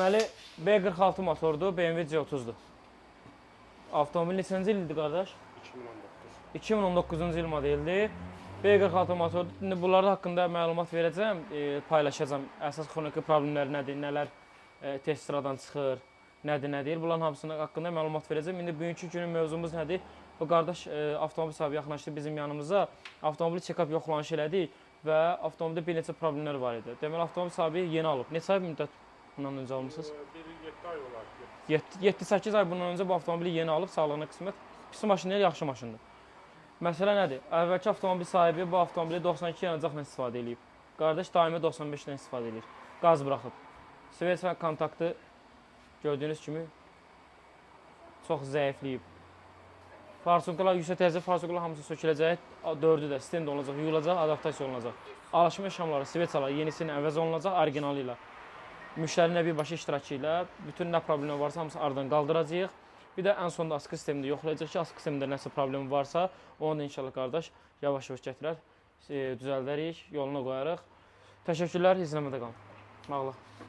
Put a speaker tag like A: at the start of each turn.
A: Deməli, B46 motordur, BMW C30'dur. Avtomobil neçənci ildir qardaş? 2019-cu il modeldir. B46 motordur. İndi bunlar haqqında məlumat verəcəm, paylaşacağım. Əsas xroniki problemləri nədir, nələr test sıradan çıxır, nədir. Bunların hamısının haqqında məlumat verəcəm. İndi bugünkü günün mövzumuz nədir? Bu qardaş avtomobil sahibi yaxınlaşdı bizim yanımıza. Avtomobili check-up yoxlanış elədik və avtomobildə bir neçə problemlər var idi. Deməli, avtomobil sahibi yeni alıb. Neçə ay müddət bundan öncə almışsınız?
B: 7 ay olar.
A: 7-8 ay bundan öncə bu avtomobili yeni alıb, sağlığına qismət. Pis maşın deyil, yaxşı maşındır. Məsələ nədir? Əvvəlki avtomobil sahibi bu avtomobili 92 yanacaqla istifadə edib. Qardaş daimi 95-dən istifadə edir. Qaz buraxıb. Svets və kontaktı gördüyünüz kimi çox zəifləyib. Farsunqalar, yüksək təzə farsunqalar hamısı söküləcək. 4-ü də sistem də olacaq, yuyulacaq, adaptasiya olunacaq. Alışma yaşamları, svetsalar yenisinin əvəz olunacaq, orijinalı ilə. Müştərinin birbaşa iştirakı ilə bütün nə problemi varsa hamısı aradan qaldıracağıq. Bir də ən sonunda askı sistemini yoxlayacaq ki, askı sistemində nəsə problemi varsa, onu da inşallah qardaş yavaş-yavaş gətirər, düzəldərik, yoluna qoyarıq. Təşəkkürlər, izləmədə qalın. Sağ olun.